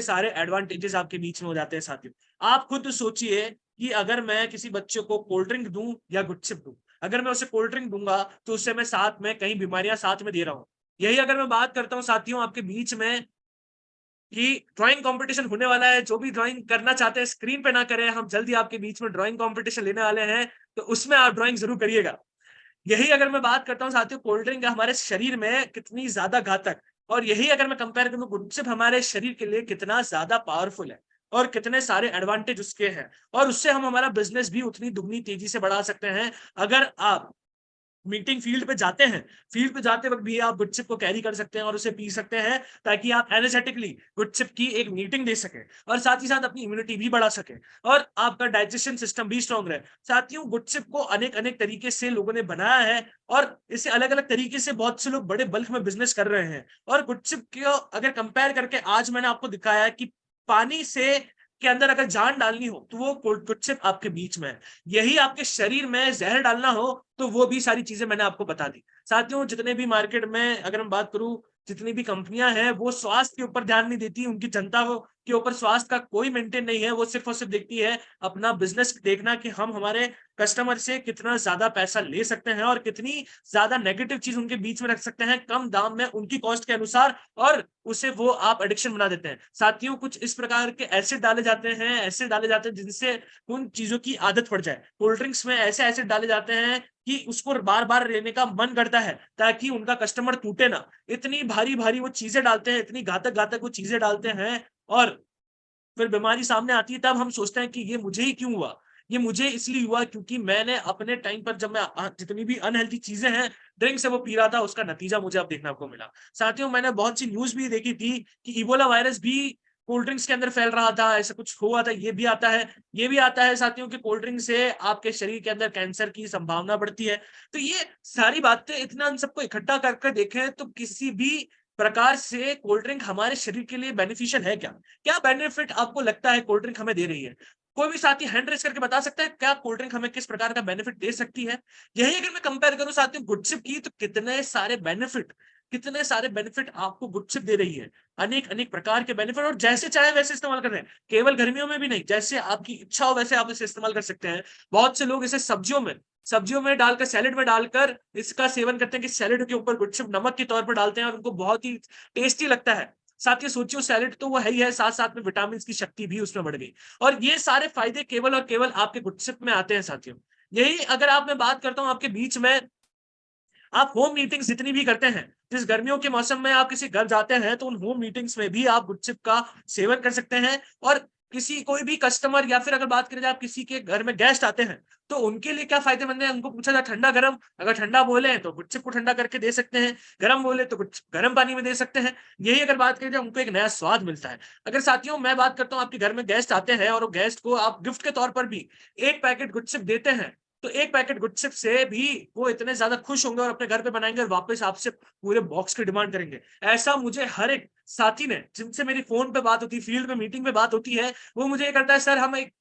सारे एडवांटेजेस आपके बीच में हो जाते हैं साथियों। आप खुद सोचिए कि अगर मैं किसी बच्चे को कोल्ड ड्रिंक दूं या गुडसिप दूं, अगर मैं उसे कोल्ड ड्रिंक दूंगा तो उससे मैं साथ में कई बीमारियां साथ में दे रहा हूं। यही अगर मैं बात करता हूं साथियों आपके बीच में कि ड्राइंग कंपटीशन होने वाला है, जो भी ड्राइंग करना चाहते हैं स्क्रीन पे ना करें, हम जल्दी आपके बीच में ड्राइंग कंपटीशन लेने वाले हैं, तो उसमें आप ड्राइंग जरूर करिएगा। यही अगर मैं बात करता हूँ साथियों कोल्ड ड्रिंक हमारे शरीर में कितनी ज्यादा घातक, और यही अगर मैं कंपेयर करूँ गुडसिप हमारे शरीर के लिए कितना ज्यादा पावरफुल है और कितने सारे एडवांटेज उसके हैं, और उससे हम हमारा बिजनेस भी उतनी दुगनी तेजी से बढ़ा सकते हैं। अगर आप मीटिंग फील्ड पे जाते हैं, फील्ड पे जाते वक्त भी आप गुडसिप को कैरी कर सकते हैं और उसे पी सकते हैं, ताकि आप एनर्जेटिकली गुडसिप की एक मीटिंग दे सकें और साथ ही साथ अपनी इम्यूनिटी भी बढ़ा सकें और आपका डाइजेशन सिस्टम भी स्ट्रांग रहे। साथियों गुडसिप को अनेक अनेक तरीके से लोगों ने बनाया है और इसे अलग अलग तरीके से बहुत से लोग बड़े बल्क में बिजनेस कर रहे हैं। और गुडसिप को अगर कंपेयर करके आज मैंने आपको दिखाया है कि पानी से के अंदर अगर जान डालनी हो तो वो गुडसिप आपके बीच में है, यही आपके शरीर में जहर डालना हो तो वो भी सारी चीजें मैंने आपको बता दी। साथियों जितने भी मार्केट में अगर मैं बात करूं, जितनी भी कंपनियां हैं वो स्वास्थ्य के ऊपर ध्यान नहीं देती, उनकी जनता के ऊपर स्वास्थ्य का कोई मेंटेन नहीं है, वो सिर्फ और सिर्फ देखती है अपना बिजनेस देखना कि हम हमारे कस्टमर से कितना ज्यादा पैसा ले सकते हैं और कितनी ज्यादा नेगेटिव चीज उनके बीच में रख सकते हैं कम दाम में उनकी कॉस्ट के अनुसार, और उसे वो आप एडिक्शन बना देते हैं। साथियों कुछ इस प्रकार के एसिड डाले जाते हैं जिनसे उन चीजों की आदत पड़ जाए। कोल्ड ड्रिंक्स में ऐसे एसिड डाले जाते हैं कि उसको बार बार लेने का मन करता है ताकि उनका कस्टमर टूटे ना, इतनी भारी भारी वो चीजें डालते हैं, इतनी घातक घातक वो चीजें डालते हैं, और फिर बीमारी सामने आती है तब हम सोचते हैं कि ये मुझे ही क्यों हुआ, ये मुझे इसलिए हुआ क्योंकि मैंने अपने टाइम पर जब मैं जितनी भी अनहेल्दी चीजें हैं ड्रिंक से वो पी रहा था, उसका नतीजा मुझे अब देखने को मिला। साथियों मैंने बहुत सी न्यूज भी देखी थी कि इबोला वायरस भी कोल्ड ड्रिंक्स के अंदर फैल रहा था, ऐसा कुछ हुआ था, ये भी आता है साथियों कि कोल्ड ड्रिंक से आपके शरीर के अंदर कैंसर की संभावना बढ़ती है। तो ये सारी बातें इतना इन सबको इकट्ठा करके देखें तो किसी भी प्रकार से कोल्ड ड्रिंक हमारे शरीर के लिए बेनिफिशियल है क्या? क्या बेनिफिट आपको लगता है कोल्ड ड्रिंक हमें दे रही है? कोई भी साथी हैंड रेज़ करके बता सकता है क्या कोल्ड ड्रिंक हमें किस प्रकार का बेनिफिट दे सकती है? यही अगर मैं कंपेयर करूँ साथियों गुडसिप की तो कितने सारे बेनिफिट आपको गुडसिप दे रही है। अनेक-अनेक प्रकार के बेनिफिट और जैसे चाहे वैसे इस्तेमाल कर रहे हैं। केवल गर्मियों में भी नहीं, जैसे आपकी इच्छा हो वैसे आप इसे इस्तेमाल कर सकते हैं। बहुत से लोग इसे सब्जियों में डालकर सैलेड में डालकर इसका सेवन करते हैं कि सैलेड के ऊपर गुडसिप नमक के तौर पर डालते हैं और उनको बहुत ही टेस्टी लगता है। साथ ही सोचियो सैलेड तो वो है ही है, साथ-साथ में विटामिन्स की शक्ति भी उसमें बढ़ गई। और ये सारे फायदे केवल और केवल आपके गुडसिप में आते हैं साथियों। यही अगर आप मैं बात करता हूँ आपके बीच में, आप होम मीटिंग्स जितनी भी करते हैं, जिस गर्मियों के मौसम में आप किसी घर जाते हैं तो उन होम मीटिंग्स में भी आप गुडसिप का सेवन कर सकते हैं। और किसी कोई भी कस्टमर या फिर अगर बात करें आप किसी के घर में गेस्ट आते हैं तो उनके लिए क्या फायदेमंद है, उनको पूछा जाए ठंडा गर्म, अगर ठंडा बोले तो गुडसिप को ठंडा करके दे सकते हैं, गर्म बोले तो कुछ गर्म पानी में दे सकते हैं। यही अगर बात करें उनको एक नया स्वाद मिलता है। अगर साथियों मैं बात करता हूँ आपके घर में गेस्ट आते हैं और गेस्ट को आप गिफ्ट के तौर पर भी एक पैकेट गुडसिप देते हैं, तो एक पैकेट गुडसिप से भी वो इतने ज्यादा खुश होंगे और अपने घर पे बनाएंगे और वापस आपसे पूरे बॉक्स की डिमांड करेंगे। ऐसा मुझे हर एक साथी ने जिनसे मेरी फोन पे बात होती है, फील्ड में मीटिंग में बात होती है, वो मुझे ये करता है सर हम एक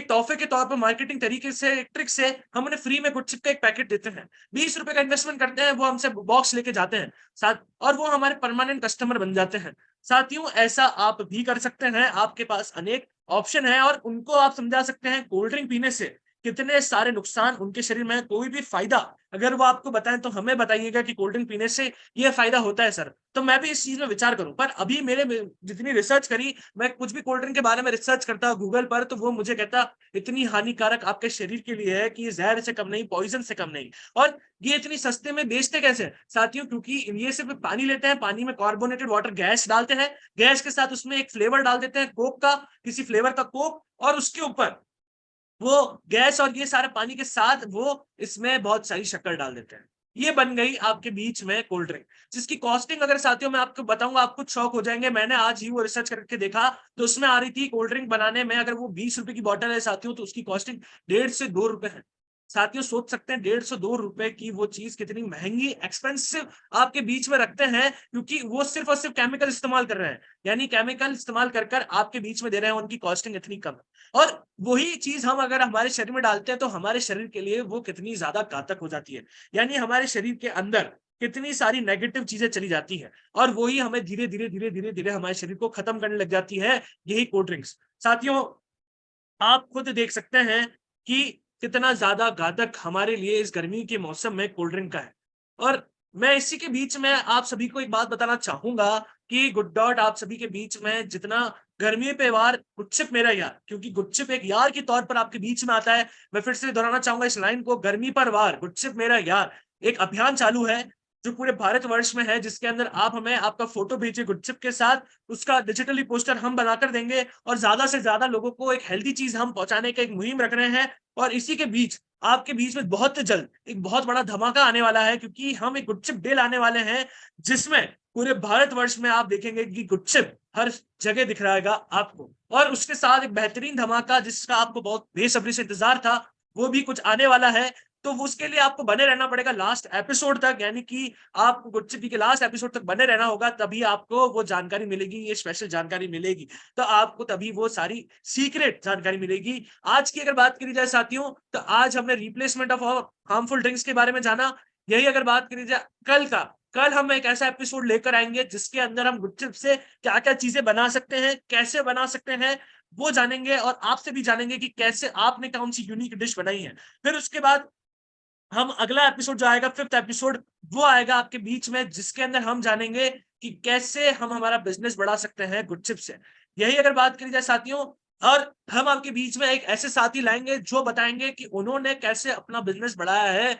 तोहफे के तौर पर मार्केटिंग तरीके से एक ट्रिक से हम उन्हें फ्री में गुडसिप का एक पैकेट देते हैं, 20 रुपए का इन्वेस्टमेंट करते हैं, वो हमसे बॉक्स लेके जाते हैं साथ और वो हमारे परमानेंट कस्टमर बन जाते हैं। साथियों ऐसा आप भी कर सकते हैं, आपके पास अनेक ऑप्शन है और उनको आप समझा सकते हैं कोल्ड ड्रिंक पीने से कितने सारे नुकसान उनके शरीर में, कोई भी फायदा अगर वो आपको बताएं तो हमें बताइएगा कि कोल्ड ड्रिंक पीने से ये फायदा होता है सर, तो मैं भी इस चीज में विचार करूं। पर अभी मेरे जितनी रिसर्च करी, मैं कुछ भी कोल्ड ड्रिंक के बारे में रिसर्च करता गूगल पर, तो वो मुझे कहता इतनी हानिकारक आपके शरीर के लिए है कि ये जहर से कम नहीं, पॉइजन से कम नहीं। और ये इतनी सस्ते में बेचते कैसे हैं साथियों? क्योंकि ये सिर्फ पानी लेते हैं, पानी में कार्बोनेटेड वाटर गैस डालते हैं, गैस के साथ उसमें एक फ्लेवर डाल देते हैं कोक का, किसी फ्लेवर का कोक, और उसके ऊपर वो गैस और ये सारे पानी के साथ वो इसमें बहुत सारी शक्कर डाल देते हैं। ये बन गई आपके बीच में कोल्ड ड्रिंक, जिसकी कॉस्टिंग अगर साथियों मैं आपको बताऊंगा, आप खुद शॉक हो जाएंगे। मैंने आज ही वो रिसर्च करके देखा, तो उसमें आ रही थी कोल्ड ड्रिंक बनाने में, अगर वो 20 रुपए की बॉटल है साथियों, तो उसकी कॉस्टिंग 1.5 से 2 रुपए है। साथियों सोच सकते हैं 1.5 से 2 रुपए की वो चीज कितनी महंगी, एक्सपेंसिव आपके बीच में रखते हैं, क्योंकि वो सिर्फ और सिर्फ केमिकल इस्तेमाल कर रहे हैं। यानी केमिकल इस्तेमाल कर कर आपके बीच में दे रहे हैं, उनकी कॉस्टिंग इतनी कम है। और वही चीज हम अगर हमारे शरीर में डालते हैं तो हमारे शरीर के लिए वो कितनी ज्यादा घातक हो जाती है। यानी हमारे शरीर के अंदर कितनी सारी नेगेटिव चीजें चली जाती है, और वही हमें धीरे धीरे धीरे धीरे धीरे हमारे शरीर को खत्म करने लग जाती है, यही कोल्ड ड्रिंक्स। साथियों आप खुद देख सकते हैं कि कितना ज्यादा घातक हमारे लिए इस गर्मी के मौसम में कोल्ड ड्रिंक का है। और मैं इसी के बीच में आप सभी को एक बात बताना चाहूंगा कि गुड डॉट आप सभी के बीच में जितना गर्मी पे वार गुपचुप मेरा यार, क्योंकि गुपचुप एक यार के तौर पर आपके बीच में आता है। मैं फिर से दोहराना चाहूंगा इस लाइन को, गर्मी पर वार गुपचुप मेरा यार। एक अभियान चालू है जो पूरे भारतवर्ष में है, जिसके अंदर आप हमें आपका फोटो भेजिए गुपचुप के साथ, उसका डिजिटली पोस्टर हम बनाकर देंगे, और ज्यादा से ज्यादा लोगों को एक हेल्दी चीज हम पहुंचाने का एक मुहिम रख रहे हैं। और इसी के बीच आपके बीच में बहुत जल्द एक बहुत बड़ा धमाका आने वाला है, क्योंकि हम एक गुपचुप डे लाने वाले हैं, जिसमें पूरे भारतवर्ष में आप देखेंगे कि गुपचुप हर जगह दिख रहेगा आपको। और उसके साथ एक बेहतरीन धमाका जिसका आपको बहुत बेसब्री से इंतजार था, वो भी कुछ आने वाला है। तो उसके लिए आपको बने रहना पड़ेगा लास्ट एपिसोड तक, यानी कि आपको गुपचुप के लास्ट एपिसोड तक बने रहना होगा, तभी आपको वो जानकारी मिलेगी, ये स्पेशल जानकारी मिलेगी। तो आपको तभी वो सारी सीक्रेट जानकारी मिलेगी। आज की अगर बात करी जाए साथियों, तो आज हमने रिप्लेसमेंट ऑफ हार्मफुल ड्रिंक्स के बारे में जाना। यही अगर बात करी जाए कल हम एक ऐसा एपिसोड लेकर आएंगे जिसके अंदर हम गुपचुप से क्या क्या चीजें बना सकते हैं, कैसे बना सकते हैं, वो जानेंगे, और आपसे भी जानेंगे कि कैसे आपने कौन सी यूनिक डिश बनाई है। फिर उसके बाद हम अगला एपिसोड जो आएगा, 5th एपिसोड, वो आएगा आपके बीच में, जिसके अंदर हम जानेंगे कि कैसे हम हमारा बिजनेस बढ़ा सकते हैं गुपचुप से। यही अगर बात करी जाए साथियों, और हम आपके बीच में एक ऐसे साथी लाएंगे जो बताएंगे कि उन्होंने कैसे अपना बिजनेस बढ़ाया है,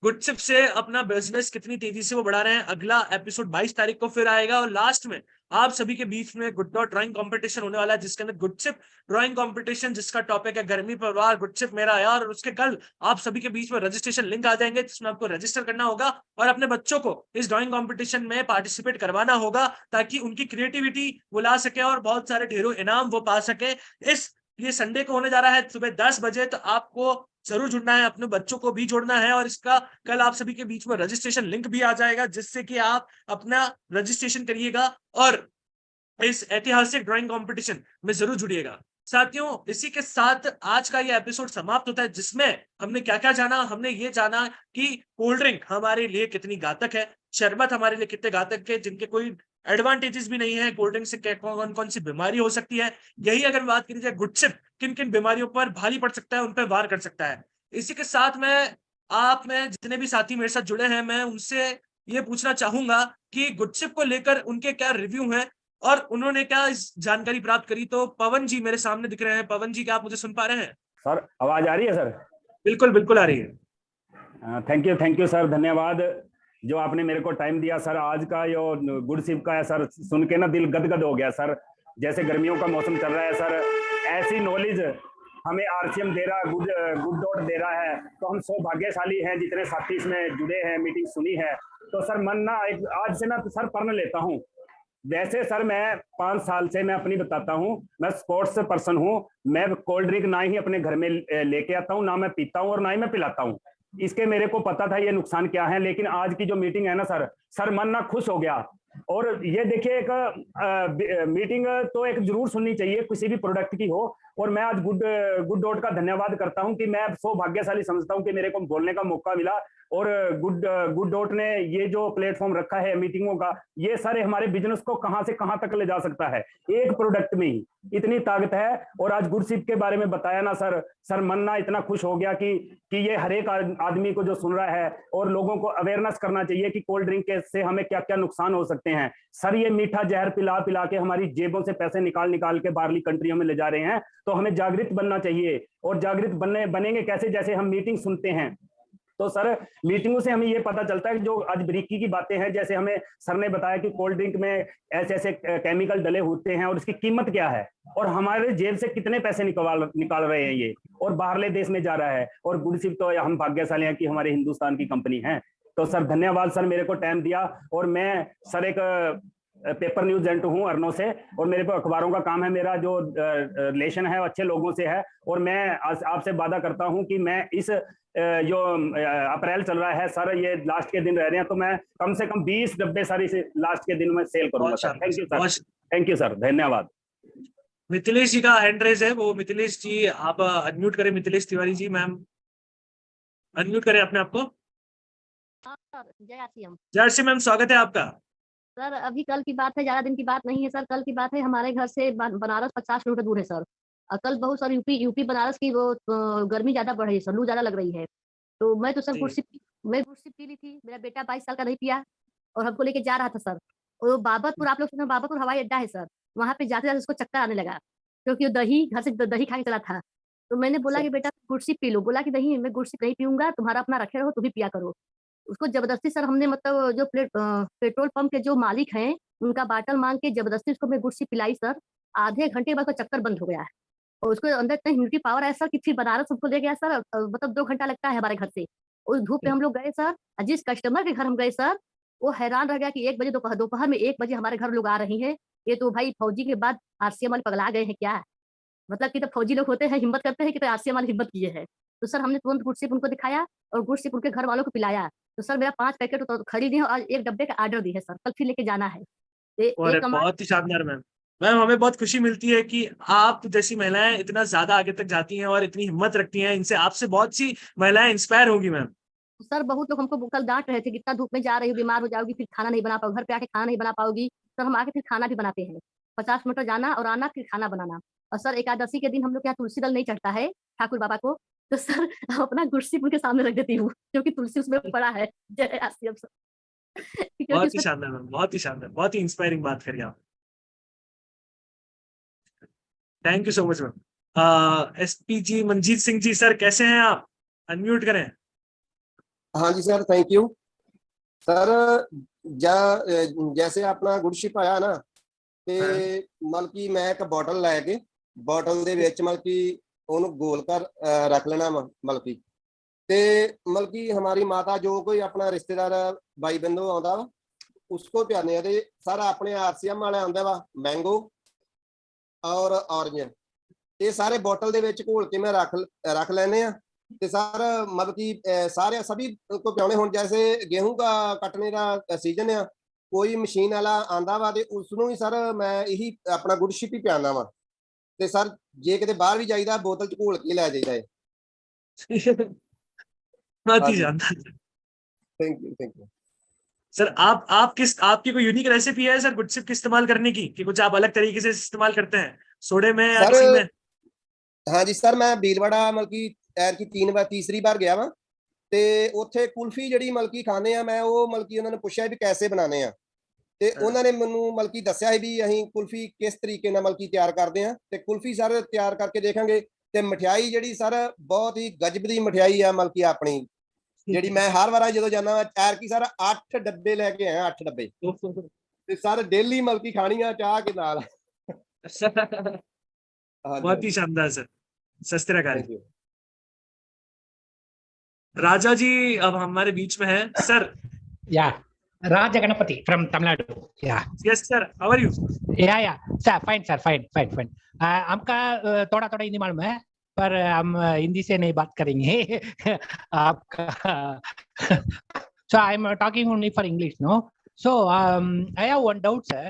गुपचुप से अपना बिजनेस कितनी तेजी से वो बढ़ा रहे हैं। अगला एपिसोड 22 तारीख को फिर आएगा, और लास्ट में आप सभी के बीच में गुड डॉट ड्राइंग कंपटीशन होने वाला है, जिसके अंदर गुपचुप ड्राइंग कंपटीशन, जिसका टॉपिक है गर्मी पर वार गुपचुप मेरा यार। और उसके कल आप सभी के बीच में रजिस्ट्रेशन लिंक आ जाएंगे, जिसमें आपको रजिस्टर करना होगा और अपने बच्चों को इस ड्राइंग कंपटीशन में पार्टिसिपेट करवाना होगा, ताकि उनकी क्रिएटिविटी वो ला सके और बहुत सारे ढेरों इनाम वो पा सके। ये संडे को होने जा रहा है सुबह 10 बजे, तो आपको जरूर जुड़ना है, अपने बच्चों को भी जोड़ना है। और इसका कल आप सभी के बीच में रजिस्ट्रेशन लिंक भी आ जाएगा, जिससे कि आप अपना रजिस्ट्रेशन करिएगा और इस ऐतिहासिक ड्राइंग कंपटीशन में जरूर जुड़िएगा। साथियों इसी के साथ आज का ये एपिसोड समाप्त होता है, जिसमें हमने क्या क्या जाना। हमने ये जाना कि कोल्ड ड्रिंक हमारे लिए कितनी घातक है, शरबत हमारे लिए कितने घातक है, जिनके कोई एडवांटेजेस भी नहीं है। कोल्ड ड्रिंक से कौन कौन सी बीमारी हो सकती है। यही अगर बात करी जाए गुपचुप किन किन बीमारियों पर भारी पड़ सकता है, उन पर वार कर सकता है। इसी के साथ में जितने भी साथी मेरे साथ जुड़े हैं, मैं उनसे ये पूछना चाहूंगा कि गुपचुप को लेकर उनके क्या रिव्यू हैं और उन्होंने क्या इस जानकारी प्राप्त करी। तो पवन जी मेरे सामने दिख रहे हैं। पवन जी, क्या आप मुझे सुन पा रहे हैं? सर आवाज आ रही है सर? बिल्कुल बिल्कुल आ रही है। थैंक यू सर, धन्यवाद जो आपने मेरे को टाइम दिया सर। आज का जो गुड़शिप का है सर, सुन के ना दिल गदगद हो गया सर। जैसे गर्मियों का मौसम चल रहा है सर, ऐसी नॉलेज हमें आरसीएम दे रहा है, गुड डॉट दे रहा है, तो हम सौभाग्यशाली हैं जितने साथी इसमें जुड़े हैं, मीटिंग सुनी है। तो सर मन ना एक आज से ना तो सर प्रण लेता हूँ। वैसे सर मैं 5 साल से मैं अपनी बताता हूँ, मैं स्पोर्ट्स पर्सन हूँ। मैं कोल्ड ड्रिंक ना ही अपने घर में लेके आता हूँ, ना मैं पीता हूँ और ना ही मैं पिलाता हूँ। इसके मेरे को पता था ये नुकसान क्या है, लेकिन आज की जो मीटिंग है ना सर मन ना खुश हो गया। और ये देखिए एक मीटिंग तो एक जरूर सुननी चाहिए किसी भी प्रोडक्ट की हो। और मैं आज गुड डॉट का धन्यवाद करता हूं कि मैं सौभाग्यशाली समझता हूं कि मेरे को बोलने का मौका मिला। और गुड डॉट ने ये जो प्लेटफॉर्म रखा है मीटिंगों का, ये सारे हमारे बिजनेस को कहां से कहां तक ले जा सकता है एक प्रोडक्ट में ही। इतनी ताकत है। और आज गुडशिप के बारे में बताया ना सर, सर मन ना इतना खुश हो गया कि ये हर एक आदमी को जो सुन रहा है और लोगों को अवेयरनेस करना चाहिए कि कोल्ड ड्रिंक से हमें क्या क्या नुकसान हो सकते हैं। सर ये मीठा जहर पिला पिला के हमारी जेबों से पैसे निकाल निकाल के बाहरली कंट्रियों में ले जा रहे हैं। तो हमें जागृत बनना चाहिए। और जागृत बनेंगे कैसे? जैसे हम मीटिंग सुनते हैं तो सर मीटिंगों से हमें ये पता चलता है कि जो आज बारीकी की बातें हैं, जैसे हमें सर ने बताया कि कोल्ड ड्रिंक में ऐसे ऐसे केमिकल डले होते हैं और इसकी कीमत क्या है और हमारे जेब से कितने पैसे निकाल रहे हैं ये, और बाहरले देश में जा रहा है। और गुडशिप तो हम भाग्यशाली हैं कि हमारे हिंदुस्तान की कंपनी है। तो सर धन्यवाद सर, मेरे को टाइम दिया। और मैं सर एक पेपर न्यूज एजेंट हूँ अरनो से, और मेरे को अखबारों का काम है। मेरा जो रिलेशन है अच्छे लोगों से है। और मैं आपसे वादा करता हूँ कि मैं इस जो अप्रैल चल रहा है सर, ये लास्ट के दिन रह रहे हैं, तो मैं कम से कम 20 डब्बे सारी से लास्ट के दिन में सेल करूंगा sir. Thank you sir, thank you sir, धन्यवाद। मिथिलेश जी का हैंड रेज है, वो मिथिलेश जी आप अनम्यूट करें। मिथिलेश तिवारी जी, मैम अनम्यूट करें अपने आप को। जय श्री मैम, स्वागत है आपका। सर अभी कल की बात है, ज्यादा दिन की बात नहीं है सर। कल की बात है, हमारे घर से बनारस 50 किलोमीटर दूर है सर। कल बहुत सारी यूपी बनारस की वो गर्मी ज्यादा बढ़ रही है सर, लू ज्यादा लग रही है। तो मैं तो सर गुडशिप पी ली थी। मेरा बेटा 22 साल का नहीं पिया और हमको लेके जा रहा था सर। और बाबतपुर, आप लोग सुना, बाबतपुर हवाई अड्डा है सर, वहाँ पे जाते जाते उसको चक्कर आने लगा क्योंकि वो दही घर से दही खा के चला था। तो मैंने बोला कि बेटा गुडशिप पी लो। बोला कि नहीं मैं गुडशिप नहीं पीऊंगा, तुम्हारा अपना रखे रहो, तुम भी पिया करो। उसको जबरदस्ती सर हमने, मतलब जो पेट्रोल पंप के जो मालिक हैं उनका बाटल मांग के जबरदस्ती उसको मैं गुडशिप पिलाई सर। आधे घंटे बाद चक्कर बंद हो गया है और उसको अंदर इतना इम्यूनिटी पावर है सर कि फिर बनारस सबको ले गया सर। मतलब 2 घंटा लगता है हमारे घर से। उस धूप पे हम लोग गए सर। जिस कस्टमर के घर हम गए सर, वो हैरान रह गया कि 1 बजे दोपहर में 1 बजे हमारे घर लोग आ रही हैं। ये तो भाई फौजी के बाद आरसीएम वाले पगला गए हैं क्या? मतलब कि तो फौजी लोग होते हैं, हिम्मत करते हैं कि तो आरसीएम वाले हिम्मत किए हैं। तो सर हमने तुरंत गुडशिप उनको दिखाया और गुडशिप उनके घर वालों को पिलाया। तो सर मेरा 5 पैकेट तो खरीदी है और 1 डब्बे का ऑर्डर दी है सर, कल फिर लेके जाना है। और बहुत ही शानदार मैम। मैम हमें बहुत खुशी मिलती है कि आप जैसी महिलाएं इतना ज्यादा आगे तक जाती हैं और इतनी हिम्मत रखती हैं। इनसे आपसे बहुत सी महिलाएं इंस्पायर होंगी मैम। सर बहुत लोग हमको कल डांट रहे थे कि इतना धूप में जा रही हो, बीमार हो जाओगी, फिर खाना नहीं बना पाओगी, घर पे आके खाना नहीं बना पाओगी। सर हम आके फिर खाना भी बनाते हैं। 50 मीटर जाना और आना, फिर खाना बनाना। और सर एकादशी के दिन हम लोग यहाँ तुलसी दल नहीं चढ़ता है ठाकुर बाबा को, तो सर अपना गुडशिप उनके सामने रख देती हूँ क्योंकि तुलसी उसमें पड़ा है। जय आसियम सर। बहुत ही शानदार मैम, बहुत ही शानदार, बहुत ही इंस्पायरिंग बात करी आप। Thank you so much ma'am. SPG Manjeet Singh ji sir, कैसे हैं आप? अनम्यूट करें। हाँ जी सर, थैंक यू सर। जैसे अपना गुडशिप आया ना, ਤੇ ਮਤਲਬ ਕਿ ਮੈਂ ਇੱਕ ਬੋਟਲ ਲੈ ਕੇ ਬੋਟਲ ਦੇ ਵਿੱਚ ਮਤਲਬ ਕਿ ਉਹਨੂੰ ਗੋਲ ਕਰ ਰੱਖ ਲੈਣਾ ਮਤਲਬ ਕਿ ਤੇ ਮਤਲਬ ਕਿ हमारी माता जो कोई अपना रिश्तेदार भाई बंधु आਉਂਦਾ ਵਾ उसको ਪਿਆਉਂਦੇ ਆ। ਤੇ ਸਾਰਾ ਆਪਣੇ ਆਰਸੀਐਮ ਵਾਲੇ ਆਉਂਦਾ ਵਾ मैंगो और ऑरेंज, ਇਹ ਸਾਰੇ ਬੋਟਲ ਦੇ ਵਿੱਚ ਘੋਲ ਕੇ ਮੈਂ ਰੱਖ ਲੈਨੇ ਆ। ਤੇ सर मतलब कि सारे सभी को पियाने। हुण जैसे गेहूं का कटने का सीजन है, कोई मशीन वाला आंदा वा ते उसनों ही सर मैं यही अपना गुडशिप ही पियाना वा। ते सर जे किते बाहर भी जाईदा बोतल च घोल के लै जाईदा है। बहुत ही शानदार। थैंक यू सर आपकी कोई यूनिक रेसिपी है सर गुडशिप के इस्तेमाल करने की, कि कुछ आप अलग तरीके से इस्तेमाल करते हैं सोडे में या किसी में? हाँ जी सर, मैं भीलवाड़ा मतलब कि तीसरी बार गया वा ਤੇ ਉੱਥੇ ਕੁਲਫੀ ਜਿਹੜੀ ਮਲਕੀ ਖਾਣੇ ਆ, ਮੈਂ ਉਹ ਮਲਕੀ ਉਹਨਾਂ ਨੇ ਪੁੱਛਿਆ ਵੀ ਕੈਸੇ ਬਣਾਣੇ ਆ, ਤੇ ਉਹਨਾਂ ਨੇ ਮੈਨੂੰ ਮਲਕੀ ਦੱਸਿਆ ਵੀ ਅਸੀਂ ਕੁਲਫੀ ਕਿਸ ਤਰੀਕੇ ਨਾਲ ਮਲਕੀ ਤਿਆਰ ਕਰਦੇ ਆ। ਤੇ ਕੁਲਫੀ ਸਰ ਤਿਆਰ ਕਰਕੇ ਦੇਖਾਂਗੇ। ਤੇ ਮਠਿਆਈ ਜਿਹੜੀ ਸਰ ਬਹੁਤ ਹੀ ਗਜਬ ਦੀ ਮਠਿਆਈ ਆ ਮਲਕੀ ਆਪਣੀ, ਜਿਹੜੀ ਮੈਂ ਹਰ ਵਾਰ ਜਦੋਂ ਜਾਂਦਾ ਐਰਕੀ ਸਰ 8 ਡੱਬੇ ਲੈ ਕੇ ਆਇਆ, 8 ਡੱਬੇ। ਤੇ ਸਰ ਡੇਲੀ ਮਲਕੀ ਖਾਣੀ ਆ ਚਾਹ के ਨਾਲ। बहुत ही शानदार सर, सस्ते रखा। राजा जी अब हमारे बीच में है सर। या राजा Ganpati from Tamil Nadu. Yeah yes sir, how are you? Yeah sir fine. हमका थोड़ा थोड़ा हिंदी मालूम है पर हम हिंदी से नहीं बात करेंगे। आपका so I'm talking only for English, no? So I have one doubt, sir.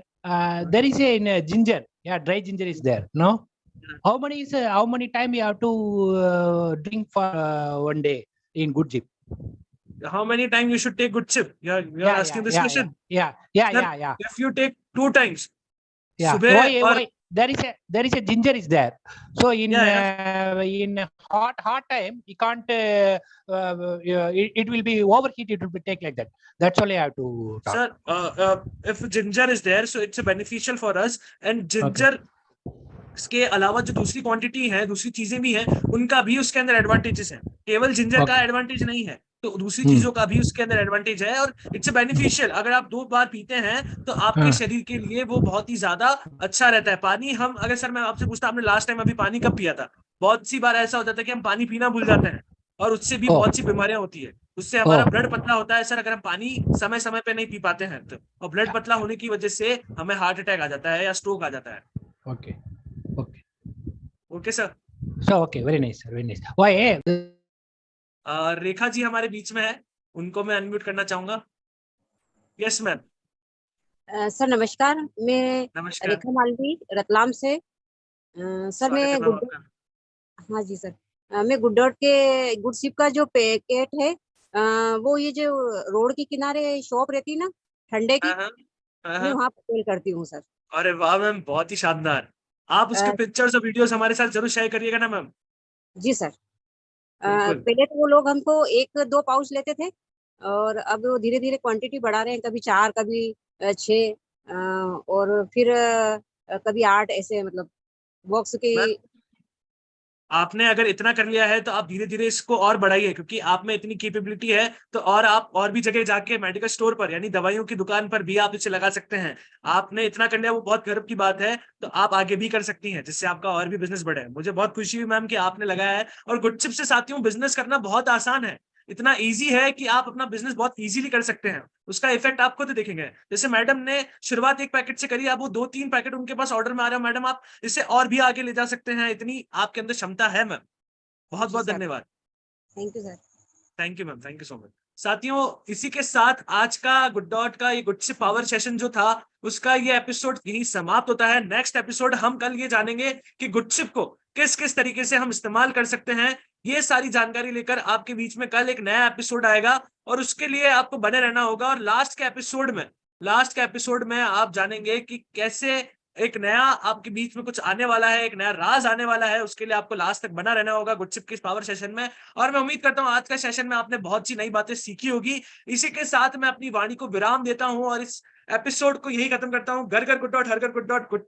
There is a ginger, dry ginger is there, no? How many time you have to drink for one day in guडशिप? How many times you should take guडशिप? You're asking this question? Yeah. If you take 2 times, yeah. सुबह और there is a ginger is there. So in Yeah, in hot time you can't it will be overheat, it will be take like that. That's only I have to talk. sir, if ginger is there, so it's beneficial for us. And ginger के अलावा जो दूसरी क्वांटिटी है, दूसरी चीजें भी हैं, उनका भी उसके अंदर एडवांटेजेस हैं। केवल जिंजर का एडवांटेज नहीं है, तो दूसरी चीजों का भी उसके अंदर एडवांटेज है। और इट्स बेनिफिशियल। अगर आप 2 बार पीते हैं तो आपके शरीर के लिए वो बहुत ही ज्यादा अच्छा रहता है। पानी हम, अगर सर मैं आपसे पूछता, आपने लास्ट टाइम अभी पानी कब पिया था? बहुत सी बार ऐसा होता है कि हम पानी पीना भूल जाते हैं, और उससे भी बहुत सी बीमारियां होती है। उससे हमारा ब्लड पतला होता है सर, अगर हम पानी समय समय पे नहीं पी पाते हैं तो। और ब्लड पतला होने की वजह से हमें हार्ट अटैक आ जाता है या स्ट्रोक आ जाता है। Okay. Okay sir. So okay, very nice sir, very nice. Why Rekha ji हमारे बीच में है, उनको मैं अनम्यूट करना चाहूंगा। Yes ma'am. सर नमस्कार, मैं नमस्कार। रेखा मालवी रतलाम से। सर स्वागत मैं है मैम आपका। हाँ जी सर, मैं गुड डॉट के गुड शिप का जो पैकेट है, वो ये जो रोड के किनारे शॉप रहती है ना ठंडे की, हाँ, हाँ, मैं हाँ। वहाँ पर सेल करती हूँ सर। अरे वाह मैम, बहुत ही शानदार। आप उसके अ, पिक्चर्स और वीडियोस हमारे साथ जरूर शेयर करिएगा ना मैम। जी सर। बिल्कुल। पहले तो वो लोग हमको 1-2 पाउच लेते थे, और अब वो धीरे धीरे क्वांटिटी बढ़ा रहे हैं, कभी 4, कभी 6, और फिर कभी 8, ऐसे मतलब बॉक्स की। मैम, आपने अगर इतना कर लिया है तो आप धीरे धीरे इसको और बढ़ाइए, क्योंकि आप में इतनी कैपेबिलिटी है। तो और आप और भी जगह जाके मेडिकल स्टोर पर, यानी दवाइयों की दुकान पर भी आप इसे लगा सकते हैं। आपने इतना कर लिया, वो बहुत गर्व की बात है। तो आप आगे भी कर सकती हैं, जिससे आपका और भी बिजनेस बढ़े। मुझे बहुत खुशी हुई मैम कि आपने लगाया है। और गुड चिप से साथियों, बिजनेस करना बहुत आसान है। इतना इजी है कि आप अपना बिजनेस बहुत इजीली कर सकते हैं। उसका इफेक्ट आप खुद देखेंगे। जैसे मैडम ने शुरुआत 1 पैकेट से करी, अब वो 2-3 पैकेट उनके पास ऑर्डर में आ रहा है। मैडम, आप इसे और भी आगे ले जा सकते हैं, इतनी आपके अंदर क्षमता है मैम। बहुत जी बहुत सर, धन्यवाद। Thank you sir. Thank you ma'am, thank you so much. साथियों, इसी के साथ आज का गुड डॉट का ये गुड चिप पावर सेशन जो था, उसका ये एपिसोड यही समाप्त होता है। नेक्स्ट एपिसोड हम कल ये जानेंगे कि गुड चिप को किस किस तरीके से हम इस्तेमाल कर सकते हैं। ये सारी जानकारी लेकर आपके बीच में कल एक नया एपिसोड आएगा, और उसके लिए आपको बने रहना होगा। और लास्ट के एपिसोड में आप जानेंगे कि कैसे एक नया आपके बीच में कुछ आने वाला है, एक नया राज आने वाला है। उसके लिए आपको लास्ट तक बना रहना होगा गुड चिप के इस पावर सेशन में। और मैं उम्मीद करता हूं आज का सेशन में आपने बहुत सी नई बातें सीखी होगी। इसी के साथ मैं अपनी वाणी को विराम देता हूं और इस एपिसोड को यही खत्म करता हूं। घर घर गुड डॉट, हर घर गुड डॉट, गुड